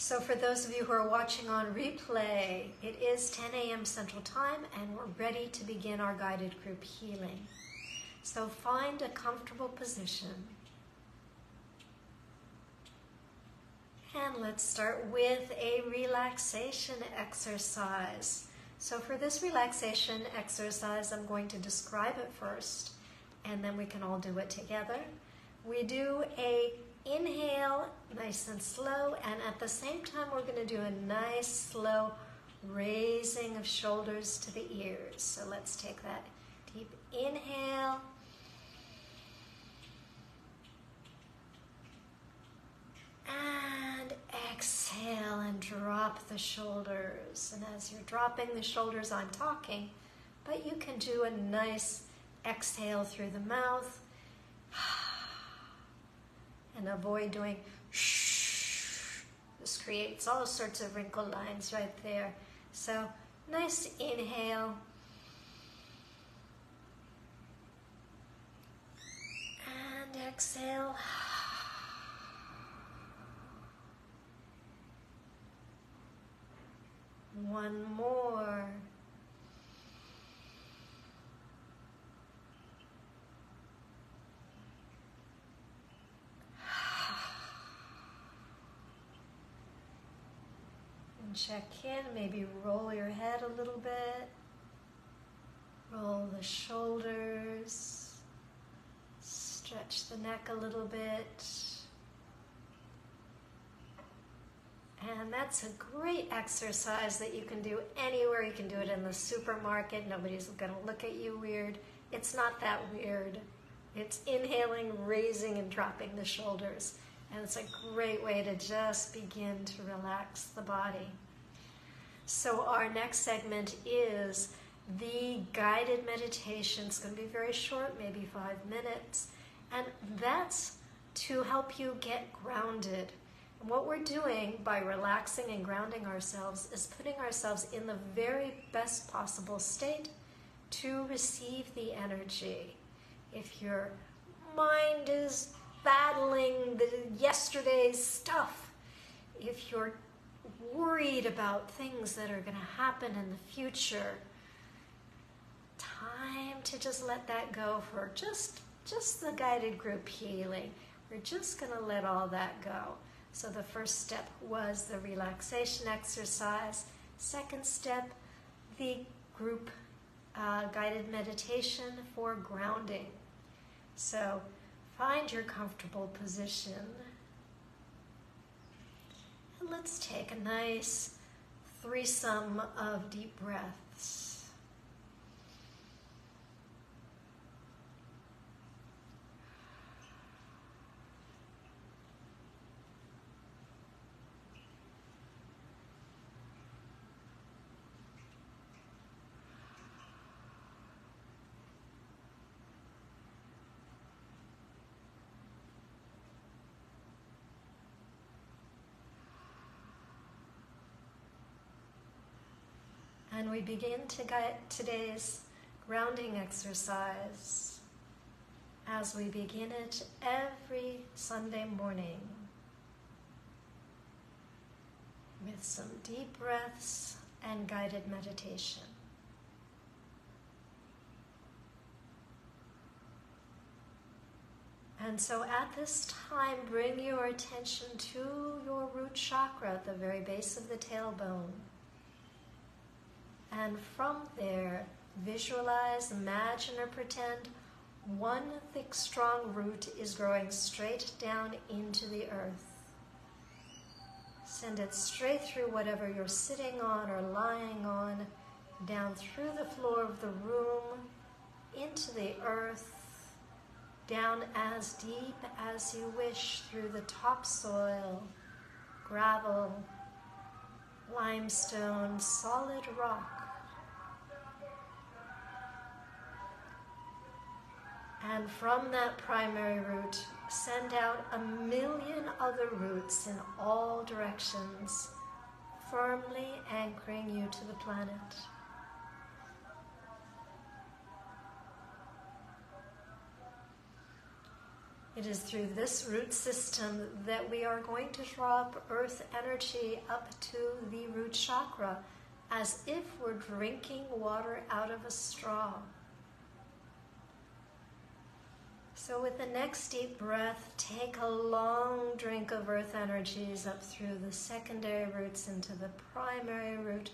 So for those of you who are watching on replay, it is 10 a.m. Central Time and we're ready to begin our guided group healing. So find a comfortable position. And let's start with a relaxation exercise. So for this relaxation exercise, I'm going to describe it first, and then we can all do it together. We do a inhale, nice and slow, and at the same time we're going to do a nice slow raising of shoulders to the ears. So let's take that deep inhale. And exhale and drop the shoulders. And as you're dropping the shoulders, I'm talking, but you can do a nice exhale through the mouth. And avoid doing shh. This creates all sorts of wrinkle lines right there. So nice inhale. And exhale. One more. And check in, maybe roll your head a little bit. Roll the shoulders. Stretch the neck a little bit. And that's a great exercise that you can do anywhere. You can do it in the supermarket. Nobody's going to look at you weird. It's not that weird. It's inhaling, raising, and dropping the shoulders. And it's a great way to just begin to relax the body. So our next segment is the guided meditation. It's going to be very short, maybe 5 minutes. And that's to help you get grounded. And what we're doing by relaxing and grounding ourselves is putting ourselves in the very best possible state to receive the energy. If your mind is battling yesterday's stuff, if you're worried about things that are going to happen in the future, time to just let that go for just the guided group healing. We're just going to let all that go. So the first step was the relaxation exercise. Second step, the group guided meditation for grounding. So find your comfortable position. And let's take a nice threesome of deep breaths. And we begin to guide today's grounding exercise as we begin it every Sunday morning with some deep breaths and guided meditation. And so at this time, bring your attention to your root chakra at the very base of the tailbone. And from there, visualize, imagine, or pretend one thick, strong root is growing straight down into the earth. Send it straight through whatever you're sitting on or lying on, down through the floor of the room, into the earth, down as deep as you wish through the topsoil, gravel, limestone, solid rock. And from that primary root, send out 1,000,000 other roots in all directions, firmly anchoring you to the planet. It is through this root system that we are going to draw up earth energy up to the root chakra, as if we're drinking water out of a straw. So with the next deep breath, take a long drink of earth energies up through the secondary roots into the primary root,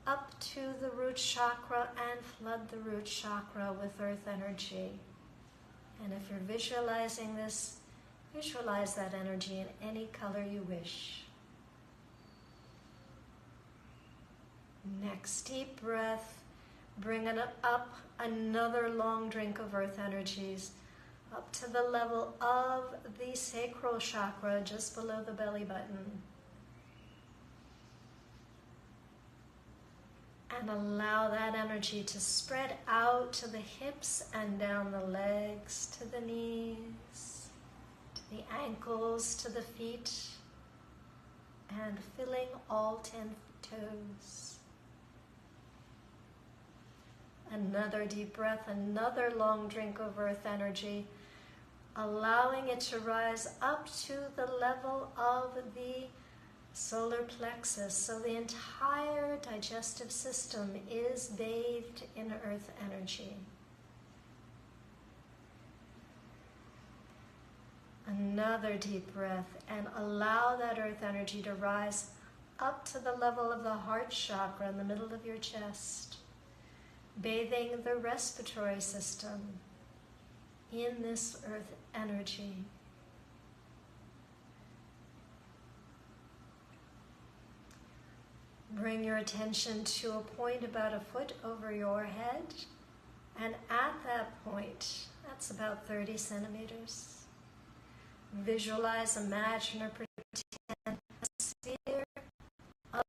up to the root chakra, and flood the root chakra with earth energy. And if you're visualizing this, visualize that energy in any color you wish. Next deep breath, bring it up another long drink of earth energies up to the level of the sacral chakra just below the belly button. And allow that energy to spread out to the hips and down the legs, to the knees, to the ankles, to the feet, and filling all 10 toes. Another deep breath, another long drink of earth energy, allowing it to rise up to the level of the solar plexus. So the entire digestive system is bathed in earth energy. Another deep breath, and allow that earth energy to rise up to the level of the heart chakra in the middle of your chest, bathing the respiratory system in this earth energy. Bring your attention to a point about a foot over your head, and at that point, that's about 30 centimeters, visualize, imagine, or pretend a sphere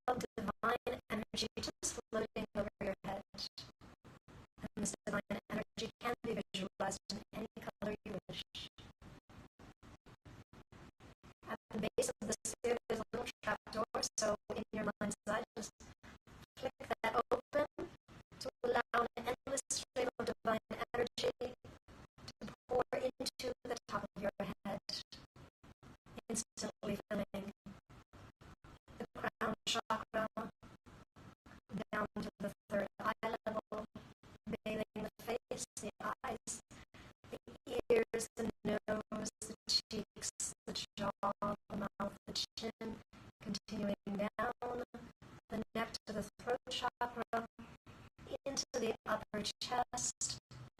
of divine energy just floating over your head. And this divine energy can be visualized in any color you wish. At the base of the sphere, there's a little trap door, so in your mind's eye, just flick that open to allow an endless stream of divine energy to pour into the top of your head, instantly filling the crown chakra down to the third eye level, bathing the face, the eyes, the ears, the nose, the cheeks, the jaw, the mouth, the chin, continuing down the neck to the throat chakra, into the upper chest,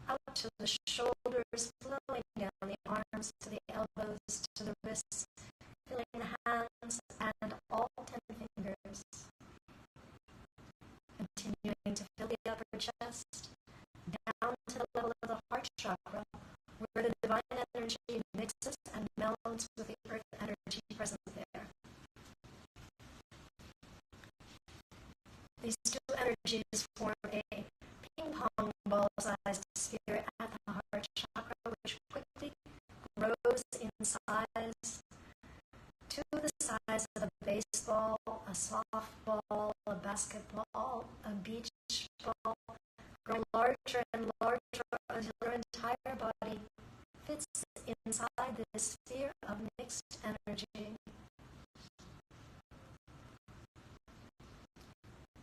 out to the shoulders, flowing down the arms to the elbows, to the wrists, filling the hands and all 10 fingers. Continuing to fill the upper chest, down to the level of the heart chakra, where the divine energy mixes and melds with the earth energy present there. These two energies form a ping-pong ball-sized sphere at the heart chakra, which quickly grows in size to the size of a baseball, a softball, a basketball, a beach ball, growing larger and larger until your entire body fits inside this sphere of mixed energy.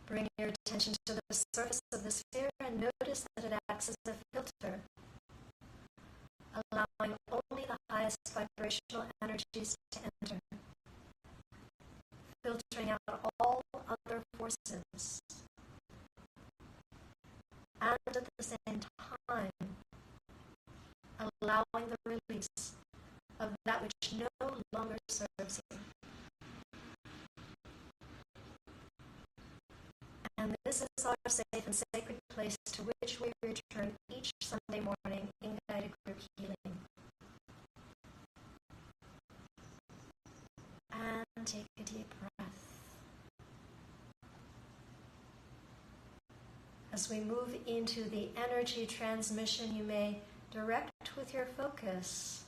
Bring your attention to the surface of the sphere and notice that it acts as a filter, allowing only the highest vibrational energies to enter, filtering out all other forces, and at the same time, allowing the release of that which no longer serves you. And this is our safe and sacred place to which we return each Sunday morning in guided group healing. And take a deep breath. As we move into the energy transmission, you may direct with your focus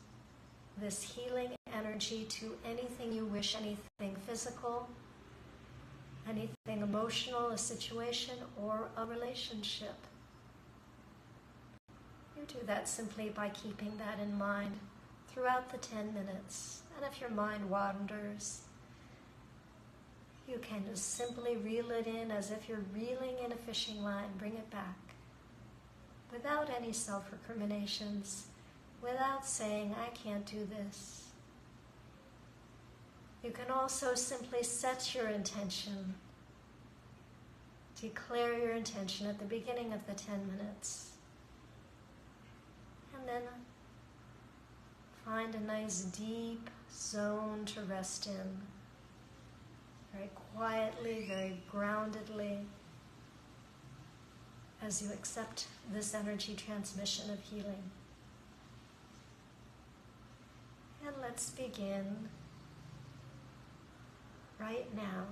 this healing energy to anything you wish, anything physical, anything emotional, a situation, or a relationship. You do that simply by keeping that in mind. throughout the 10 minutes. And if your mind wanders, you can just simply reel it in as if you're reeling in a fishing line. Bring it back without any self-recriminations, without saying, I can't do this. You can also simply set your intention. Declare your intention at the beginning of the 10 minutes. And then find a nice deep zone to rest in. Very quietly, very groundedly, as you accept this energy transmission of healing. And let's begin right now.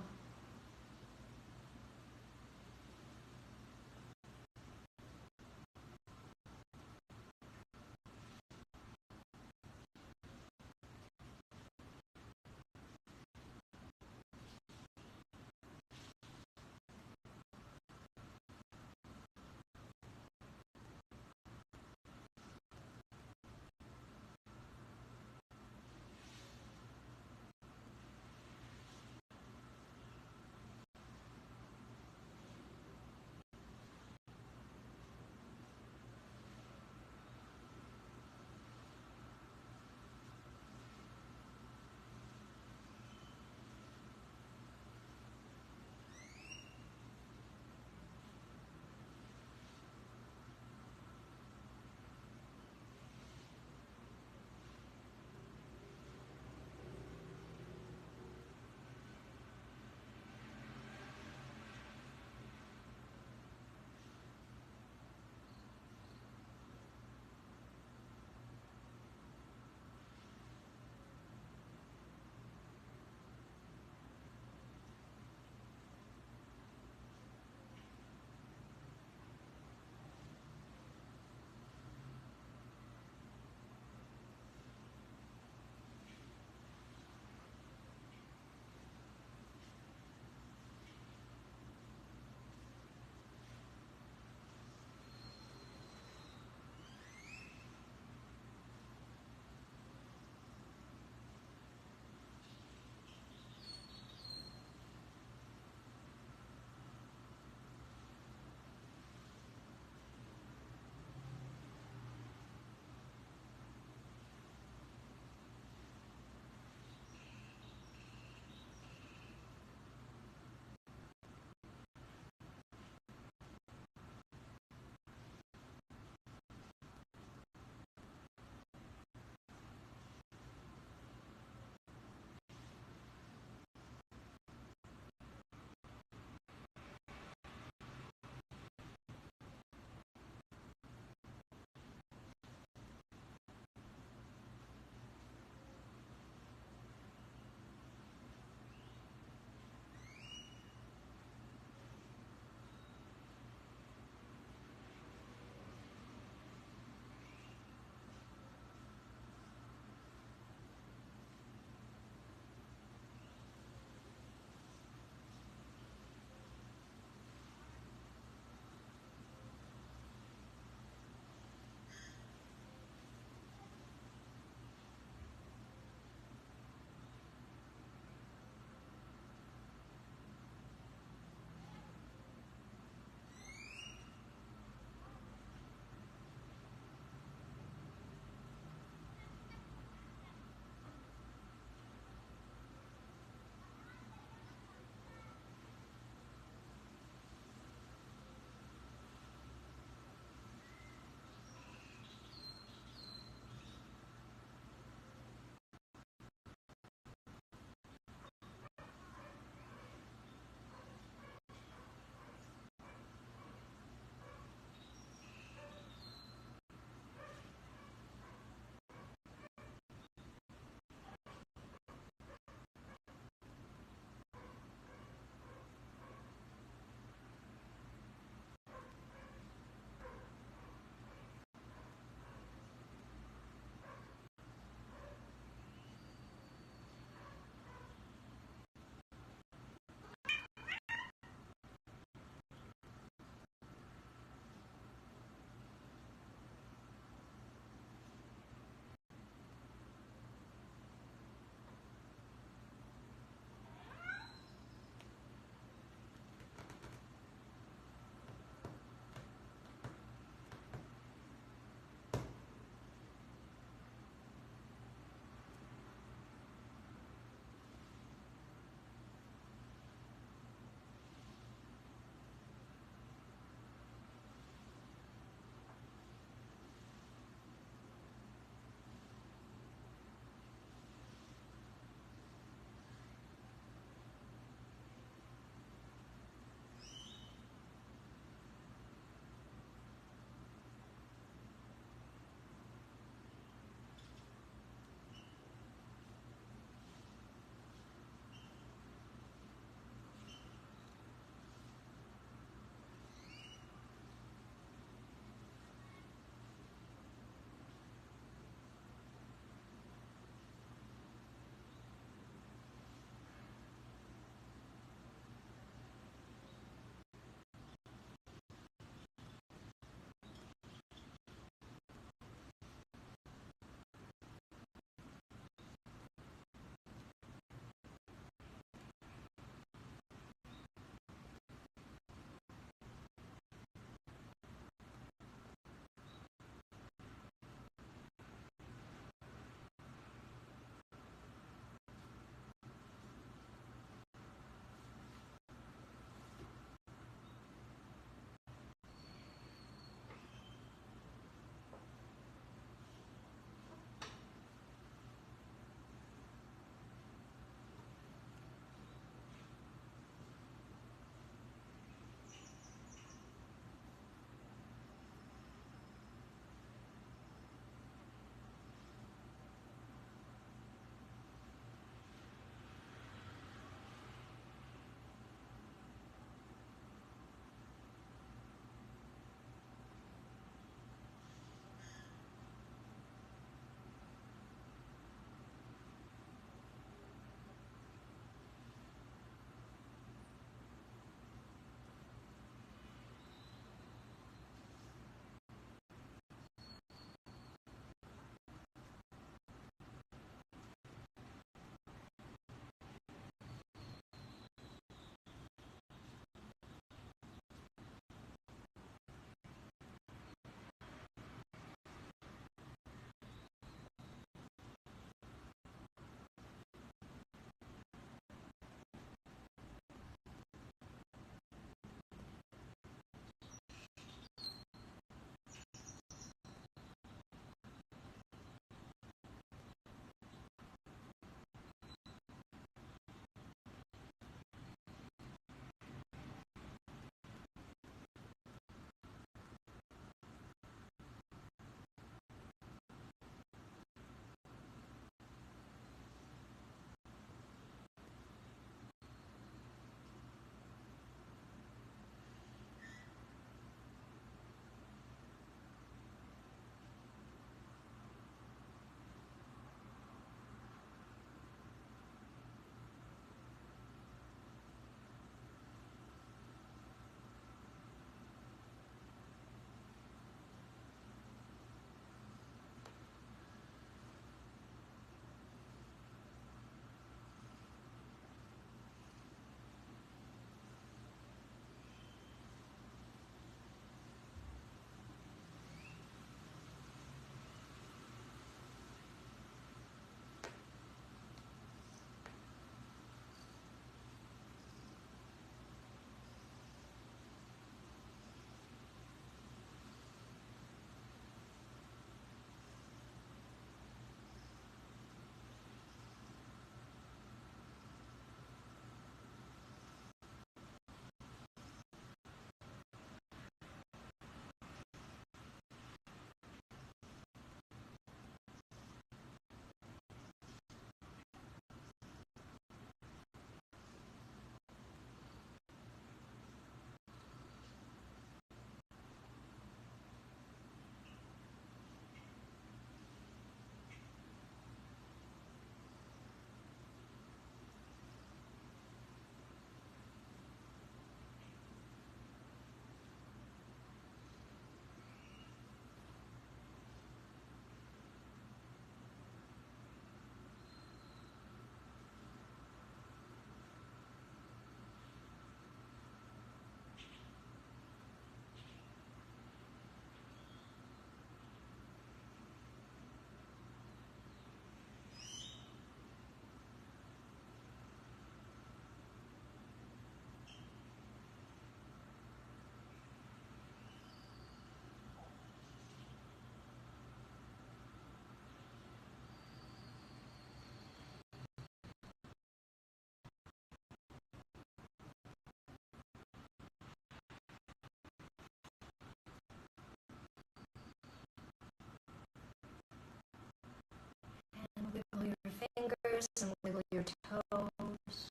fingers and wiggle your toes.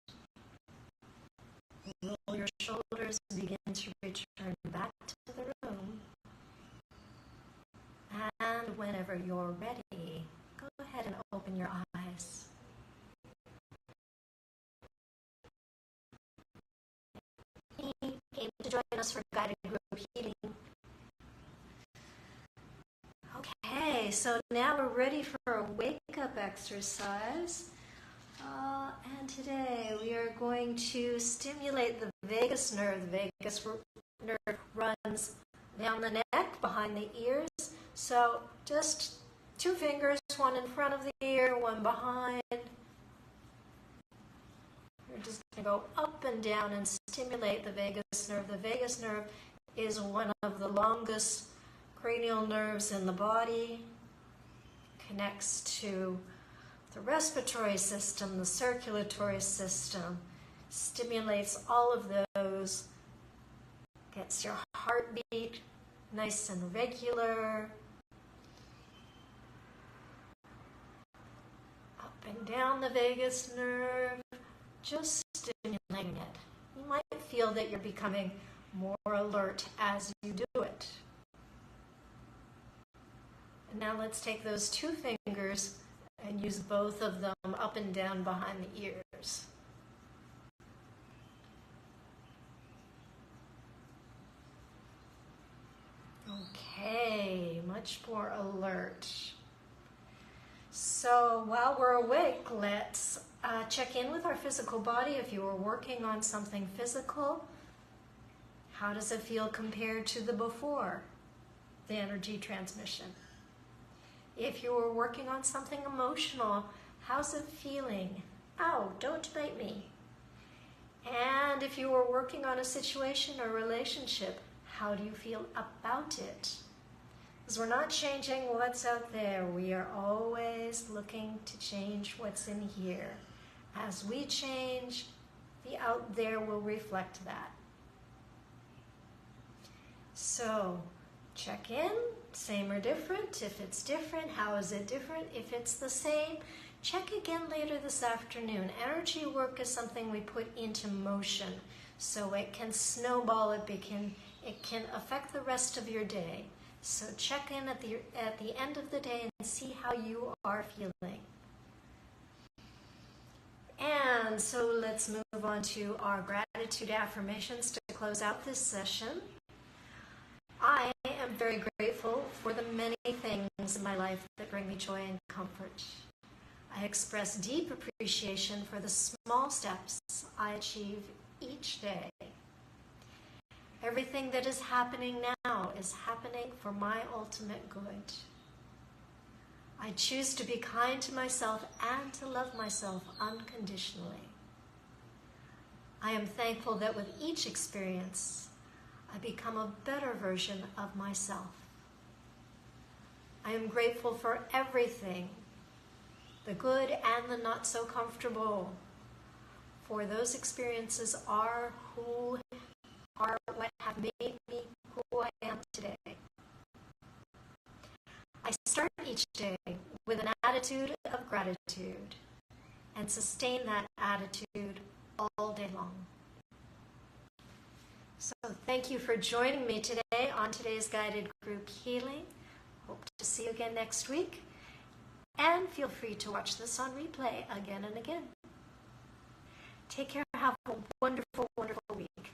Roll your shoulders and begin to return back to the room. And whenever you're ready, go ahead and open your eyes. You came to join us for guided group healing. Okay, so now we're ready for a wake-up exercise. And today we are going to stimulate the vagus nerve. The vagus nerve runs down the neck, behind the ears. So just 2 fingers, one in front of the ear, one behind. We're just going to go up and down and stimulate the vagus nerve. The vagus nerve is one of the longest cranial nerves in the body. Connects to the respiratory system, the circulatory system, stimulates all of those, gets your heartbeat nice and regular, up and down the vagus nerve, just stimulating it. You might feel that you're becoming more alert as you do it. And now let's take those 2 fingers and use both of them up and down behind the ears. Okay, much more alert. So while we're awake, let's check in with our physical body. If you were working on something physical, how does it feel compared to the before, the energy transmission? If you were working on something emotional, how's it feeling? Ow, don't bite me. And if you were working on a situation or relationship, how do you feel about it? Because we're not changing what's out there. We are always looking to change what's in here. As we change, the out there will reflect that. So, check in, same or different. If it's different, how is it different? If it's the same, check again later this afternoon. Energy work is something we put into motion, so it can snowball, it can affect the rest of your day. So check in at the end of the day and see how you are feeling. And so let's move on to our gratitude affirmations to close out this session. I am very grateful for the many things in my life that bring me joy and comfort. I express deep appreciation for the small steps I achieve each day. Everything that is happening now is happening for my ultimate good. I choose to be kind to myself and to love myself unconditionally. I am thankful that with each experience, I become a better version of myself. I am grateful for everything, the good and the not so comfortable, for those experiences are what have made me who I am today. I start each day with an attitude of gratitude and sustain that attitude all day long. So thank you for joining me today on today's guided group healing. Hope to see you again next week. And feel free to watch this on replay again and again. Take care. Have a wonderful, wonderful week.